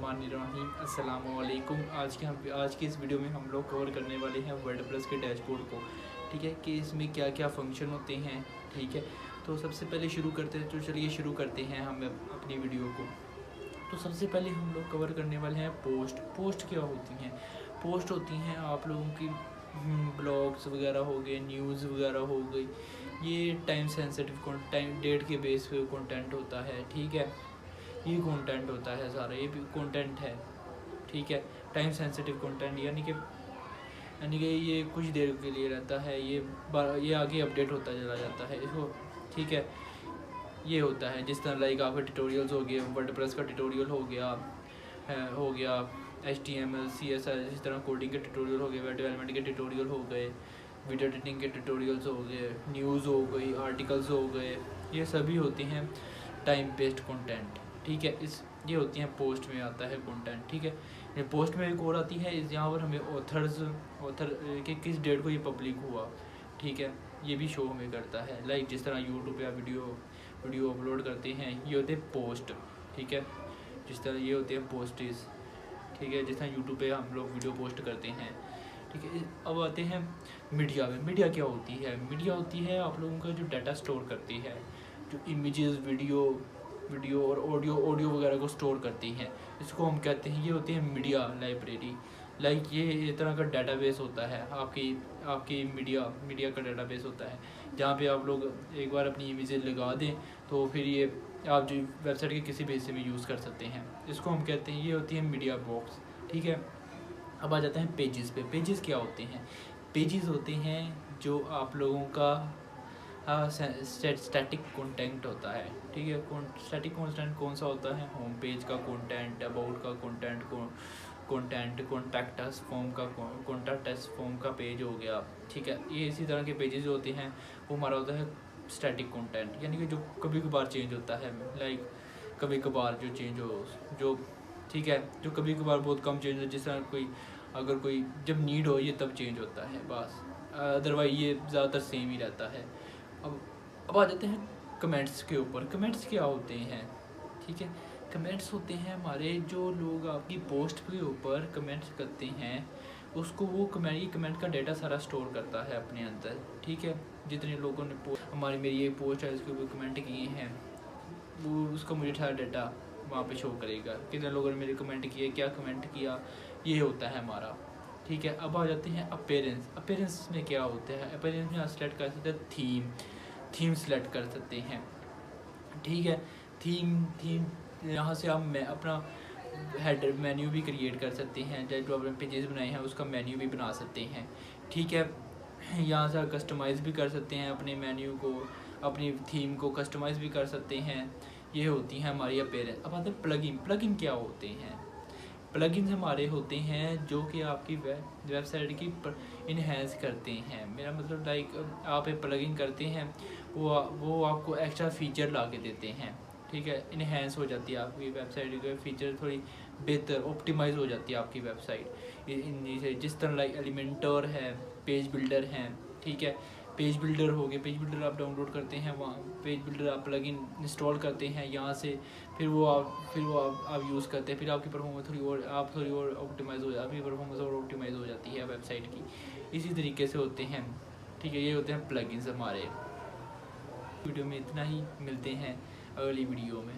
बिस्मिल्लाहिर्रहमानिर्रहीम अस्सलामु अलैकुम। आज की इस वीडियो में हम लोग कवर करने वाले हैं वर्डप्रेस के डैशबोर्ड को। ठीक है कि इसमें क्या क्या फंक्शन होते हैं। ठीक है, तो सबसे पहले शुरू करते हैं हम अपनी वीडियो को। तो सबसे पहले हम लोग कवर करने वाले हैं पोस्ट क्या होती हैं। पोस्ट होती हैं आप लोगों की ब्लॉग्स वगैरह हो गए, न्यूज़ वगैरह हो गई। ये टाइम सेंसिटिव टाइम डेट के बेस पे कंटेंट होता है। ठीक है, ये कंटेंट होता है सारा, ये भी कंटेंट है। ठीक है, टाइम सेंसिटिव कंटेंट यानी कि ये कुछ देर के लिए रहता है, ये आगे अपडेट होता चला जाता है इसको। ठीक है, ये होता है जिस तरह लाइक आपके ट्यूटोरियल्स हो गए, वर्डप्रेस का ट्यूटोरियल हो गया HTML CSS, इस तरह कोडिंग के ट्यूटोरियल हो गए, वेब डेवलपमेंट के ट्यूटोरियल हो गए, वीडियो एडिटिंग के ट्यूटोरियल्स हो गए, न्यूज़ हो गई, आर्टिकल्स हो गए, ये सभी होते हैं टाइम बेस्ड कंटेंट। ठीक है, ये होती हैं पोस्ट में आता है कंटेंट। ठीक है, ये पोस्ट में एक और आती है, यहाँ पर हमें ऑथर के किस डेट को ये पब्लिक हुआ। ठीक है, ये भी शो हमें करता है। लाइक जिस तरह यूट्यूब पे आप वीडियो अपलोड करते हैं, ये होते हैं पोस्ट। ठीक है, जिस तरह ये होते हैं पोस्टेज। ठीक है, जिस तरह यूट्यूब पे हम लोग वीडियो पोस्ट करते हैं। ठीक है, अब आते हैं मीडिया में। मीडिया क्या होती है? मीडिया होती है आप लोगों का जो डाटा स्टोर करती है, जो इमेजेस वीडियो और ऑडियो वगैरह को स्टोर करती हैं। इसको हम कहते हैं, ये होती है मीडिया लाइब्रेरी। लाइक ये तरह का डाटाबेस होता है आपकी मीडिया का डाटाबेस होता है, जहाँ पे आप लोग एक बार अपनी इमेजेस लगा दें तो फिर ये आप जो वेबसाइट के किसी भी हिस्से में यूज़ कर सकते हैं। इसको हम कहते हैं, ये होती है मीडिया बॉक्स। ठीक है, अब आ जाते हैं पेजेस पे। पेजेस क्या होते हैं? पेजेस होते हैं जो आप लोगों का स्टैटिक कंटेंट होता है। ठीक है, स्टैटिक कंटेंट कौन सा होता है? होम पेज का कंटेंट, अबाउट का कंटेंट, कॉन्टैक्ट अस फॉर्म का पेज हो गया। ठीक है, ये इसी तरह के पेजेस जो होते हैं वो हमारा होता है स्टैटिक कंटेंट, यानी कि जो कभी कभार चेंज होता है। लाइक कभी कभार जो चेंज हो जो ठीक है, जो कभी कभार बहुत कम चेंज हो, जिस तरह अगर कोई जब नीड हो ये तब चेंज होता है बस, अदरवाइज ये ज़्यादातर सेम ही रहता है। अब आ जाते हैं कमेंट्स के ऊपर। कमेंट्स क्या होते हैं? ठीक है, कमेंट्स होते हैं हमारे, जो लोग आपकी पोस्ट के ऊपर कमेंट्स करते हैं उसको वो कमेंट का डाटा सारा स्टोर करता है अपने अंदर। ठीक है, जितने लोगों ने मेरी ये पोस्ट है उसके ऊपर कमेंट किए हैं, वो उसका मुझे सारा डाटा वहाँ पे शो करेगा, कितने लोगों ने मेरे कमेंट किए, क्या कमेंट किया, ये होता है हमारा। ठीक है, अब आ जाते हैं अपेरेंस में क्या होता है? अपेरेंस में आप सेलेक्ट कर सकते हैं थीम सेलेक्ट कर सकते हैं। ठीक है, थीम यहाँ से आप अपना हेडर मेन्यू भी क्रिएट कर सकते हैं, जो आपने पेजेस बनाए हैं उसका मेन्यू भी बना सकते हैं। ठीक है, यहाँ से कस्टमाइज़ भी कर सकते हैं अपने मेन्यू को, अपनी थीम को कस्टमाइज़ भी कर सकते हैं। ये होती हैं हमारी अपेरेंस। अब आते हैं प्लगइन क्या होते हैं? प्लगइन्स हमारे होते हैं जो कि आपकी वेबसाइट की इन्हेंस करते हैं। मेरा मतलब लाइक आप एक प्लगइन करते हैं, वो आपको एक्स्ट्रा फीचर ला के देते हैं। ठीक है, इन्हेंस हो जाती है आपकी वेबसाइट के फीचर, थोड़ी बेहतर ऑप्टिमाइज़ हो जाती है आपकी वेबसाइट इन से, जिस तरह लाइक एलिमेंटर है, पेज बिल्डर हैं। ठीक है, पेज बिल्डर हो गए, पेज बिल्डर आप डाउनलोड करते हैं, वहाँ पेज बिल्डर आप प्लगइन इंस्टॉल करते हैं यहाँ से, फिर वो आप यूज़ करते हैं, फिर आपकी परफॉर्मेंस थोड़ी और ऑप्टिमाइज़ हो जाती है, आपकी परफॉर्मेंस और ऑप्टिमाइज़ हो जाती है वेबसाइट की। इसी तरीके से होते हैं। ठीक है, ये होते हैं प्लगइन्स हमारे। वीडियो में इतना ही, मिलते हैं अगली वीडियो में।